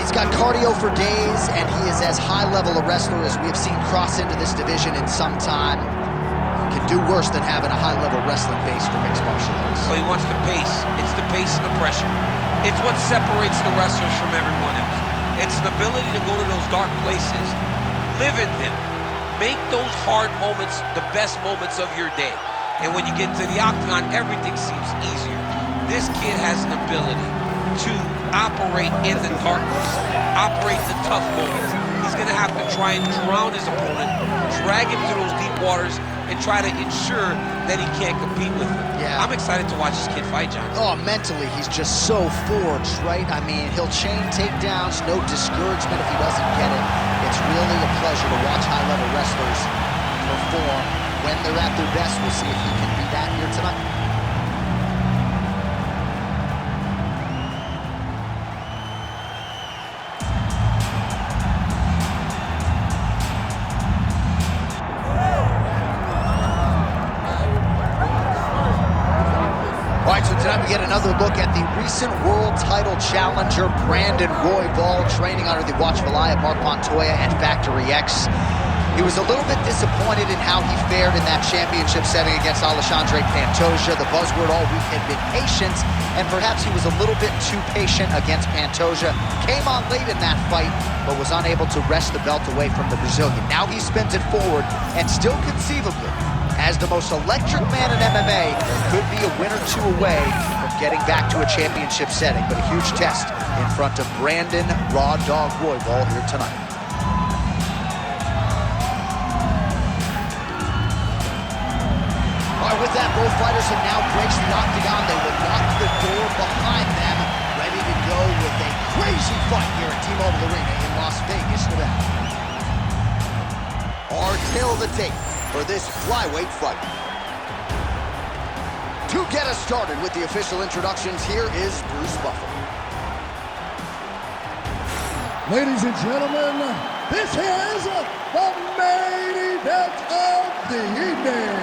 He's got cardio for days, and he is as high-level a wrestler as we have seen cross into this division in some time. Can do worse than having a high-level wrestling base for mixed martial arts. So he wants the pace. It's the pace and the pressure. It's what separates the wrestlers from everyone else. It's the ability to go to those dark places, live in them, make those hard moments the best moments of your day. And when you get to the octagon, everything seems easier. This kid has an ability to operate in the darkness, operate the tough moments. He's gonna have to try and drown his opponent, drag him to those deep waters, and try to ensure that he can't compete with him. Yeah. I'm excited to watch this kid fight, John. Oh, mentally, he's just so forged, right? I mean, he'll chain takedowns, no discouragement if he doesn't get it. It's really a pleasure to watch high-level wrestlers perform when they're at their best. We'll see if he can be that here tonight. Tonight we get another look at the recent world title challenger, Brandon Royval, training under the watchful eye of Mark Montoya and Factory X. He was a little bit disappointed in how he fared in that championship setting against Alexandre Pantoja. The buzzword all week had been patience, and perhaps he was a little bit too patient against Pantoja. Came on late in that fight, but was unable to wrest the belt away from the Brazilian. Now he spins it forward, and still conceivably, as the most electric man in MMA, could be a win or two away from getting back to a championship setting. But a huge test in front of Brandon Raw Dog Royval here tonight. All right, with that, both fighters have now breached the octagon. They will lock the door behind them, ready to go with a crazy fight here at T-Mobile Arena in Las Vegas, Nevada. Our tale of the tape for this flyweight fight. To get us started with the official introductions, here is Bruce Buffer. Ladies and gentlemen, this is the main event of the evening.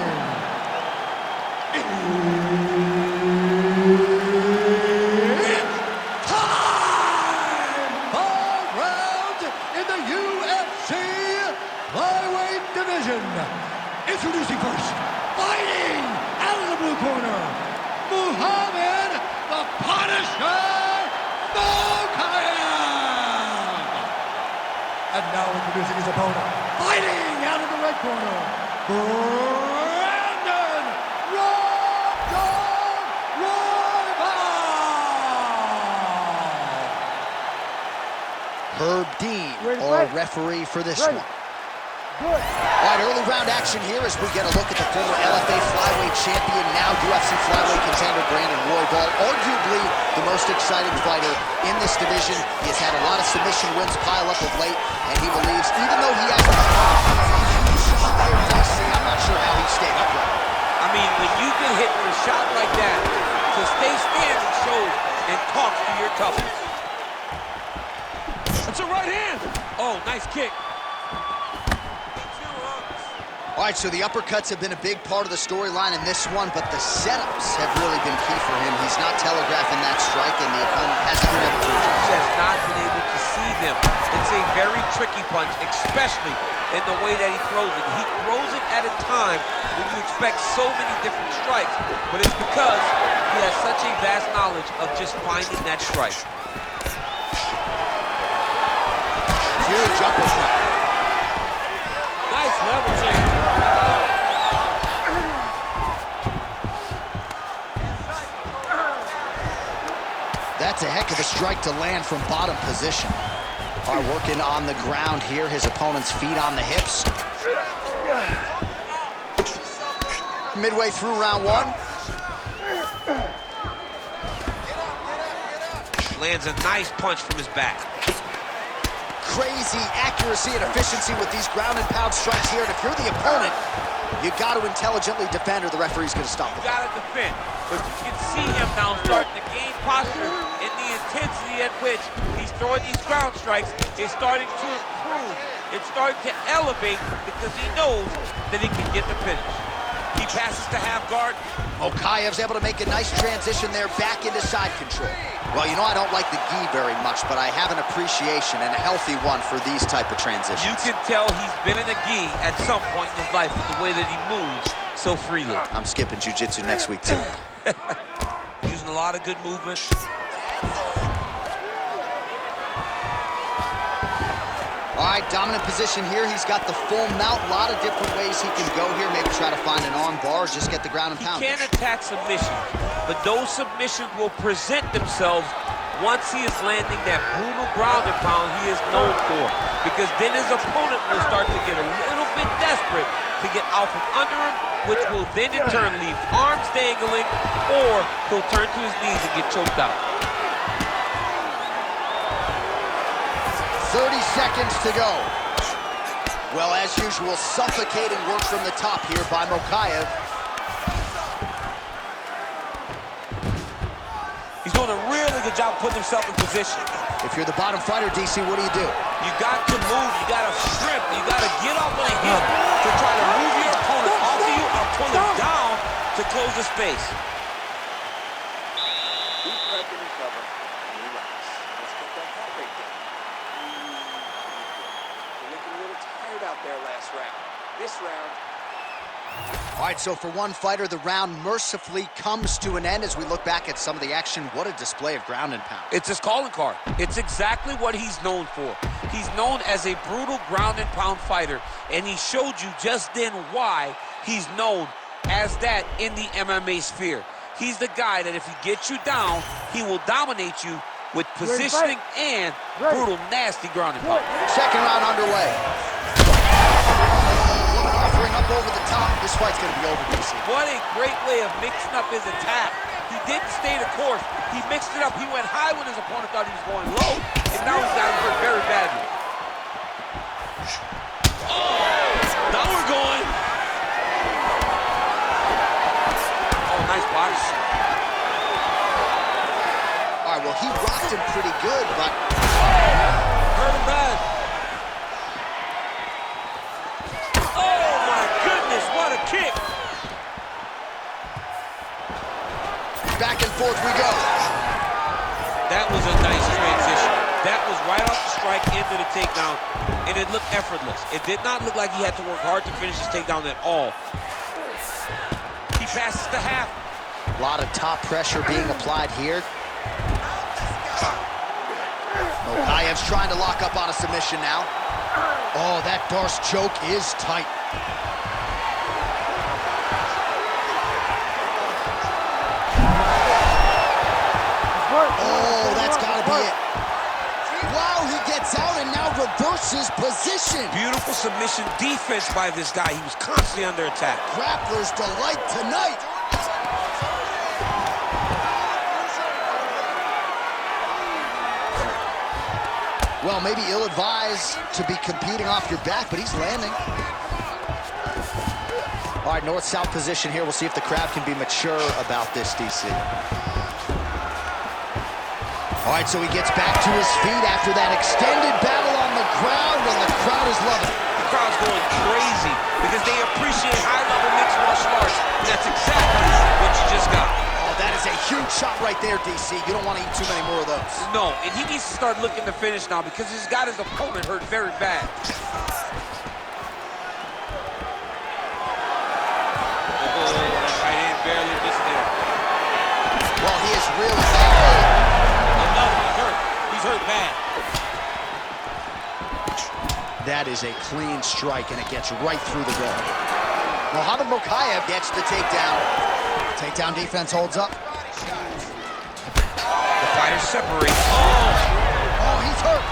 It's time! 5 rounds in the UFC flyweight division. Introducing first, fighting out of the blue corner, Muhammad the Punisher Mokaev. And now introducing his opponent, fighting out of the red corner, Brandon Royval. Herb Dean, our referee for this one. All right, early round action here as we get a look at the former LFA flyweight champion, now UFC flyweight contender Brandon Royval, arguably the most exciting fighter in this division. He has had a lot of submission wins pile up of late, and he believes even though he has I'm not sure how he stayed upright. I mean, when you get hit with a shot like that, to stay standing shows and talks to your toughness. That's a right hand. Oh, nice kick. All right, so the uppercuts have been a big part of the storyline in this one, but the setups have really been key for him. He's not telegraphing that strike, and the opponent hasn't been able to adjust. He has not been able to see them. It's a very tricky punch, especially in the way that he throws it. He throws it at a time when you expect so many different strikes, but it's because he has such a vast knowledge of just finding that strike. Huge uppercut. Nice level change. That's a heck of a strike to land from bottom position. All right, working on the ground here. His opponent's feet on the hips. Midway through round one. Lands a nice punch from his back. Crazy accuracy and efficiency with these ground and pound strikes here. And if you're the opponent, you got to intelligently defend or the referee's going to stop it. You got to defend, but you can see him now starting to gain posture, and the intensity at which he's throwing these ground strikes is starting to improve. It's starting to elevate because he knows that he can get the finish. He passes to half guard. Mokaev's able to make a nice transition there back into side control. Well, you know, I don't like the gi very much, but I have an appreciation and a healthy one for these type of transitions. You can tell he's been in a gi at some point in his life with the way that he moves so freely. I'm skipping jiu-jitsu next week, too. Using a lot of good movement. All right, dominant position here. He's got the full mount. A lot of different ways he can go here. Maybe try to find an arm bar or just get the ground and pound. He can attack submissions, but those submissions will present themselves once he is landing that brutal ground and pound he is known for. Because then his opponent will start to get a little bit desperate to get out from under him, which will then in turn leave arms dangling, or he'll turn to his knees and get choked out. 30 seconds to go. Well, as usual, suffocating work from the top here by Mokaev. He's doing a really good job putting himself in position. If you're the bottom fighter, DC, what do? You got to move, you got to strip, you got to get up on a hip to try to move your opponent off of you or pull him down to close the space. Deep breath in and cover and relax. Let's get that heart rate down. You're looking a little tired out there last round. This round. All right, so for one fighter, the round mercifully comes to an end as we look back at some of the action. What a display of ground and pound. It's his calling card. It's exactly what he's known for. He's known as a brutal ground and pound fighter, and he showed you just then why he's known as that in the MMA sphere. He's the guy that if he gets you down, he will dominate you with positioning and brutal, nasty ground and pound. Second round underway. Offering up over the top. This fight's going to be over, DC. What a great way of mixing up his attack. He didn't stay the course. He mixed it up. He went high when his opponent thought he was going low, and now he's got him hurt very badly. Oh, now we're going. Oh, nice body shot. All right, well, he rocked him pretty good, but... Hurt him bad. Oh, my goodness, what a kick. Back and forth we go. That was a nice transition. That was right off the strike into the takedown, and it looked effortless. It did not look like he had to work hard to finish his takedown at all. He passes to half. A lot of top pressure being applied here. Mokaev's trying to lock up on a submission now. Oh, that Darce choke is tight. Oh, that's got to be it. Wow, he gets out and now reverses position. Beautiful submission defense by this guy. He was constantly under attack. Grappler's delight tonight. Well, maybe ill-advised to be competing off your back, but he's landing. All right, north-south position here. We'll see if the crowd can be mature about this, DC. All right, so he gets back to his feet after that extended battle on the ground, and the crowd is loving it. The crowd's going crazy because they appreciate high-level mixed martial arts, and that's exactly what you just got. Oh, that is a huge shot right there, DC. You don't want to eat too many more of those. No, and he needs to start looking to finish now because he's got his opponent hurt very bad. Oh, right hand barely missed there. Well, he is really... He's hurt bad. That is a clean strike, and it gets right through the goal. Muhammad Mokaev gets the takedown. Takedown defense holds up. The fighter separates. Oh, he's hurt.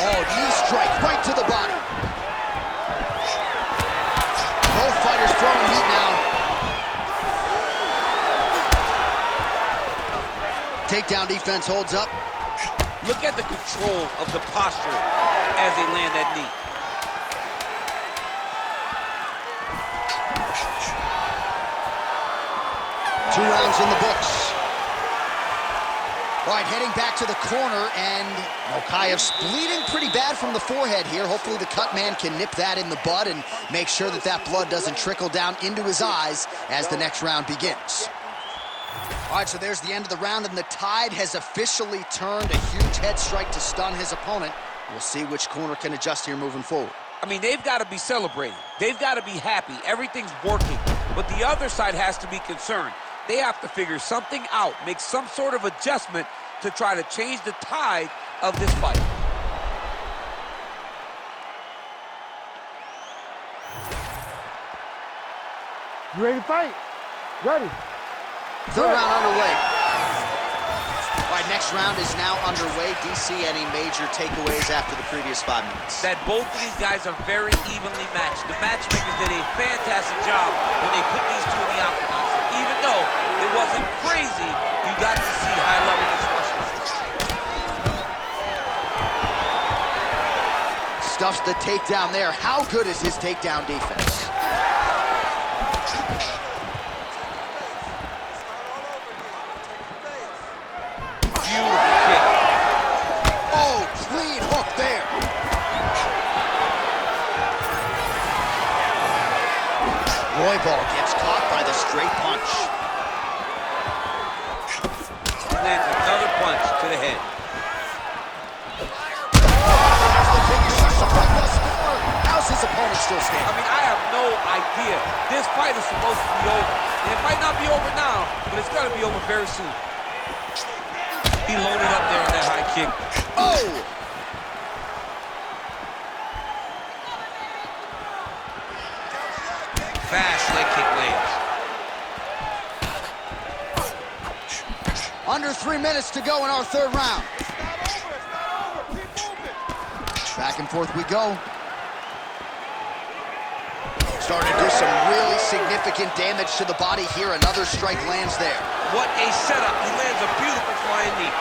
Oh, knee strike right to the body. Both fighters throwing heat now. Takedown defense holds up. Look at the control of the posture as they land that knee. Two rounds in the books. All right, heading back to the corner, and Mokaev's bleeding pretty bad from the forehead here. Hopefully the cut man can nip that in the bud and make sure that that blood doesn't trickle down into his eyes as the next round begins. All right, so there's the end of the round, and the tide has officially turned. A huge head strike to stun his opponent. We'll see which corner can adjust here moving forward. I mean, they've got to be celebrating. They've got to be happy. Everything's working. But the other side has to be concerned. They have to figure something out, make some sort of adjustment to try to change the tide of this fight. You ready to fight? Ready. Third round underway. All right, next round is now underway. DC, any major takeaways after the previous 5 minutes? That both of these guys are very evenly matched. The matchmakers did a fantastic job when they put these two in the octagon. Even though it wasn't crazy, you got to see high level discussion. Stuffs the takedown there. How good is his takedown defense? Beautiful kick. Oh, clean hook there. Royval gets caught by the straight punch. Lands another punch to the head. How's his opponent still standing? I mean, I have no idea. This fight is supposed to be over. And it might not be over now, but it's going to be over very soon. He loaded up there on that high kick. Oh! Fast leg kick lands. Under 3 minutes to go in our third round. Back and forth we go. Starting to do some really significant damage to the body here. Another strike lands there. What a setup. He lands a beautiful flying knee.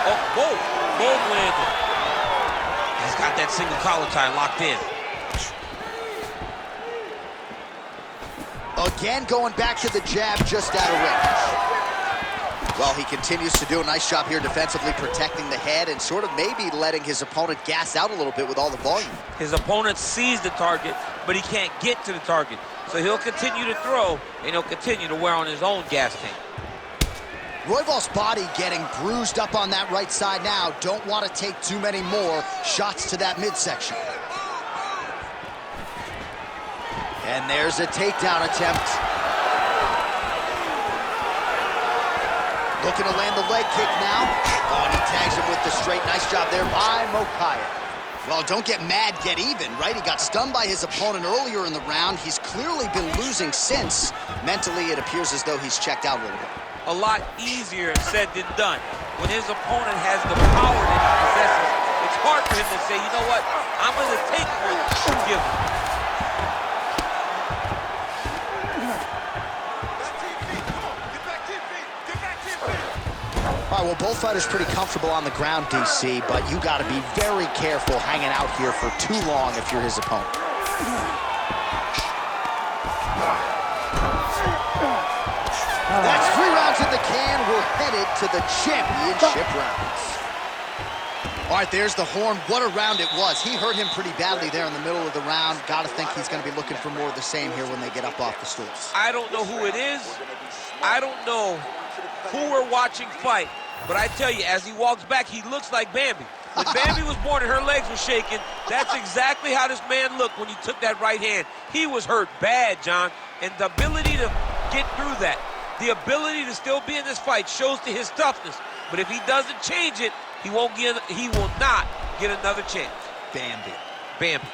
Oh, both landed. He's got that single collar tie locked in. Again, going back to the jab just out of range. Well, he continues to do a nice job here defensively, protecting the head and sort of maybe letting his opponent gas out a little bit with all the volume. His opponent sees the target, but he can't get to the target. So he'll continue to throw, and he'll continue to wear on his own gas tank. Royval's body getting bruised up on that right side now. Don't want to take too many more shots to that midsection. And there's a takedown attempt. Looking to land the leg kick now. Oh, and he tags him with the straight. Nice job there by Mokaev. Well, don't get mad, get even, right? He got stunned by his opponent earlier in the round. He's clearly been losing since. Mentally, it appears as though he's checked out a little bit. A lot easier said than done. When his opponent has the power that he possesses, it's hard for him to say, you know what, I'm going to take one and give him. All right, well, both fighters pretty comfortable on the ground, DC, but you got to be very careful hanging out here for too long if you're his opponent. That's 3 rounds in the can. We're headed to the championship rounds. All right, there's the horn. What a round it was. He hurt him pretty badly there in the middle of the round. Got to think he's going to be looking for more of the same here when they get up off the stools. I don't know who it is. I don't know who we're watching fight. But I tell you, as he walks back, he looks like Bambi. When Bambi was born and her legs were shaking, that's exactly how this man looked when he took that right hand. He was hurt bad, John. And the ability to get through that, the ability to still be in this fight shows to his toughness. But if he doesn't change it, he will not get another chance. Bambi. Bambi.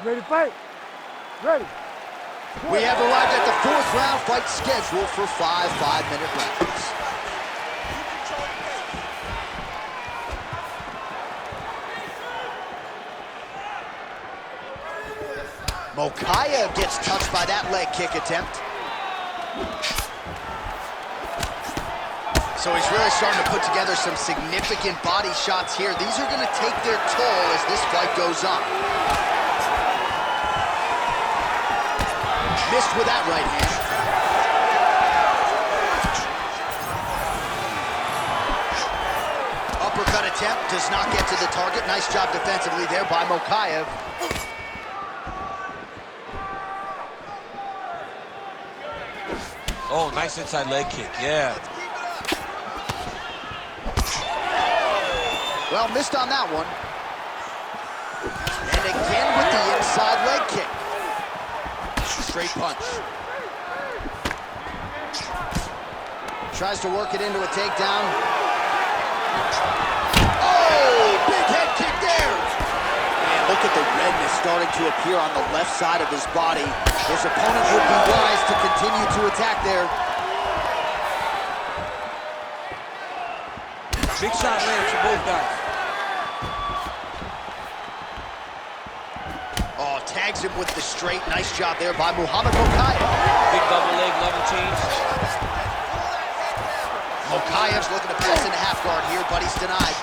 Ready to fight? Ready. We have arrived at the 4th round fight scheduled for 5 5-minute rounds. Mokaev gets touched by that leg kick attempt. So he's really starting to put together some significant body shots here. These are going to take their toll as this fight goes on. Missed with that right hand. uppercut attempt does not get to the target. Nice job defensively there by Mokaev. Oh, nice inside leg kick, yeah. Well, missed on that one. And again with the inside leg kick. Straight punch. Tries to work it into a takedown. Oh, big head kick there. And look at the redness starting to appear on the left side of his body. His opponent would be wise to continue to attack there. Big shot lands for both guys. Oh, tags him with the straight. Nice job there by Mokaev. Big double leg, Levantines. Mokaev's looking to pass into half guard here, but he's denied.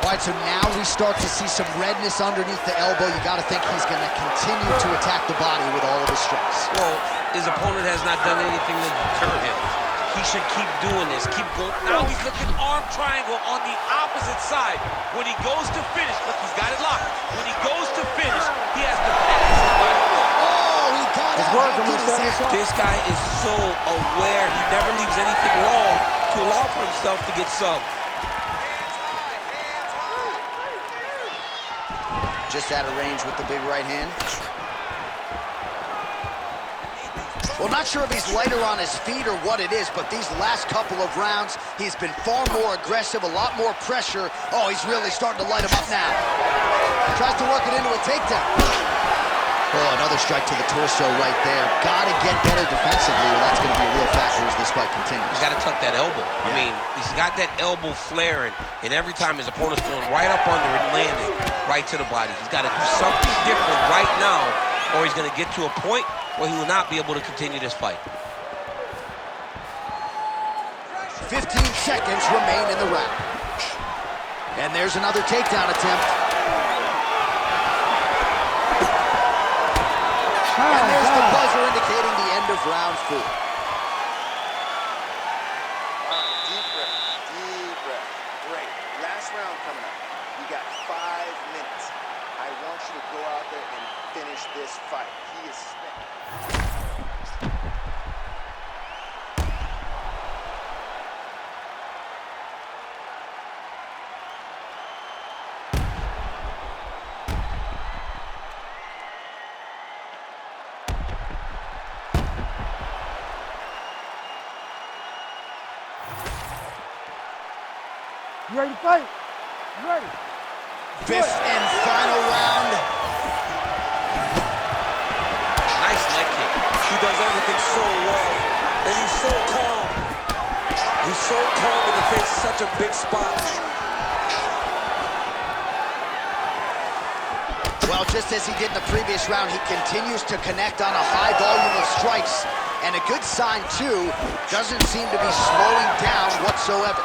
All right, so now we start to see some redness underneath the elbow. You got to think he's going to continue to attack the body with all of his strikes. Well, his opponent has not done anything to deter him. He should keep doing this, keep going. Now he's looking arm triangle on the opposite side. When he goes to finish, look, he's got it locked. When he goes to finish, he has to pass somebody. Oh, he got it. This guy is so aware. He never leaves anything wrong to allow for himself to get subbed. Just out of range with the big right hand. Well, not sure if he's lighter on his feet or what it is, but these last couple of rounds, he's been far more aggressive, a lot more pressure. Oh, he's really starting to light him up now. Tries to work it into a takedown. Oh, another strike to the torso right there. Gotta get better defensively, or that's gonna be a real factor as this fight continues. He's gotta tuck that elbow. Yeah. I mean, he's got that elbow flaring, and every time his opponent's going right up under it, landing right to the body. He's gotta do something different right now, or he's gonna get to a point where he will not be able to continue this fight. 15 seconds remain in the round. And there's another takedown attempt. And there's the buzzer indicating the end of round 4. All right, deep breath. Great. Last round coming up. You got 5 minutes. I want you to go out there and finish this fight. He is spent. You ready to fight? You ready? 5th and final round. Nice leg kick. He does everything so well, and he's so calm. He's so calm in the face of such a big spot. Well, just as he did in the previous round, he continues to connect on a high volume of strikes. And a good sign, too, doesn't seem to be slowing down whatsoever.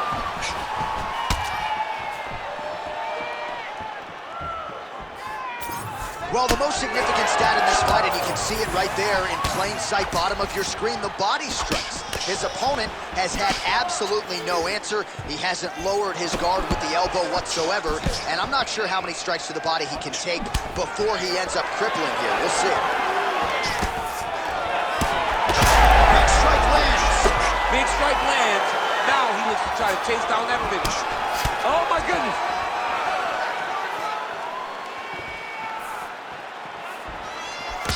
Well, the most significant stat in this fight, and you can see it right there in plain sight, bottom of your screen, the body strikes. His opponent has had absolutely no answer. He hasn't lowered his guard with the elbow whatsoever, and I'm not sure how many strikes to the body he can take before he ends up crippling here. We'll see. Big strike lands. Big strike lands. Now he looks to try to chase down that finish. Oh, my goodness.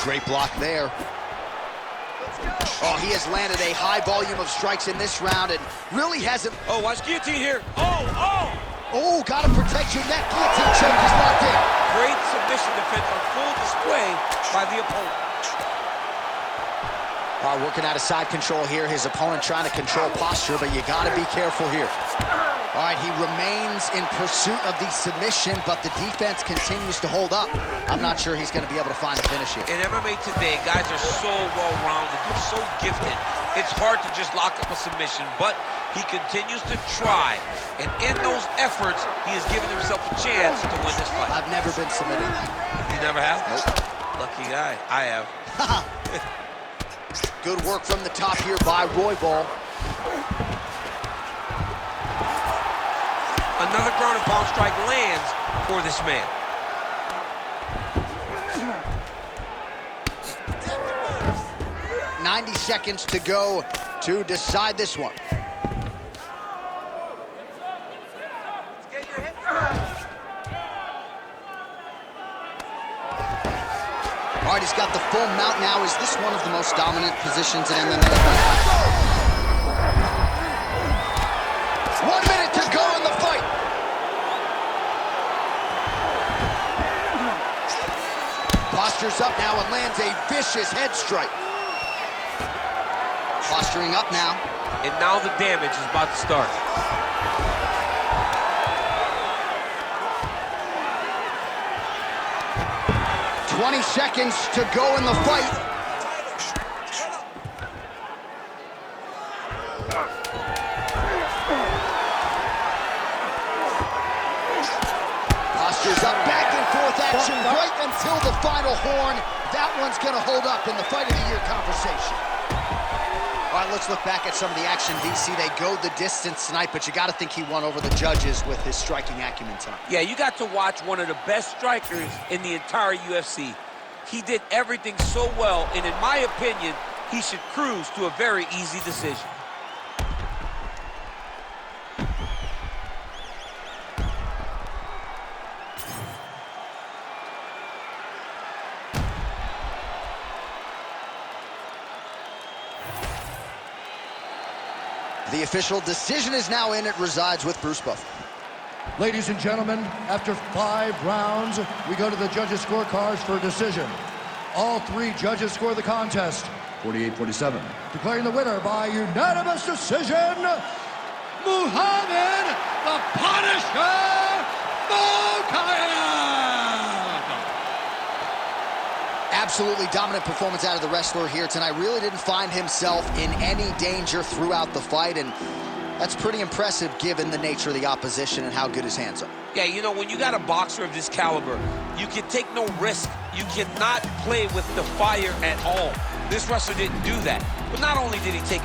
Great block there. Oh, he has landed a high volume of strikes in this round and really hasn't... Oh, watch guillotine here. Oh! Oh, gotta protect your neck. Guillotine choke is locked in. Great submission defense on full display by the opponent. Working out of side control here. His opponent trying to control posture, but you gotta be careful here. All right, he remains in pursuit of the submission, but the defense continues to hold up. I'm not sure he's going to be able to find a finish here. In MMA today, guys are so well-rounded. They're so gifted. It's hard to just lock up a submission, but he continues to try. And in those efforts, he has given himself a chance to win this fight. I've never been submitted. You never have? Nope. Lucky guy. I have. Good work from the top here by Royval. Another ground and pound strike lands for this man. "90 seconds to go to decide this one." All right, he's got the full mount now. Is this one of the most dominant positions in MMA? 1 minute to go in the fight. Postures up now and lands a vicious head strike. Posturing up now. And now the damage is about to start. "20 seconds to go in the fight." Postures up, back and forth action right until the final horn. That one's going to hold up in the Fight of the Year conversation. All right, let's look back at some of the action, DC. They go the distance tonight, but you got to think he won over the judges with his striking acumen tonight. Yeah, you got to watch one of the best strikers in the entire UFC. He did everything so well, and in my opinion, he should cruise to a very easy decision. The official decision is now in. It resides with Bruce Buffer. Ladies and gentlemen, after 5 rounds, we go to the judges' scorecards for a decision. All 3 judges score the contest 48-47. Declaring the winner by unanimous decision, Muhammad the Punisher Mokaev! Absolutely dominant performance out of the wrestler here tonight. Really didn't find himself in any danger throughout the fight, and that's pretty impressive given the nature of the opposition and how good his hands are. Yeah, you know, when you got a boxer of this caliber, you can take no risk. You cannot play with the fire at all. This wrestler didn't do that. But not only did he take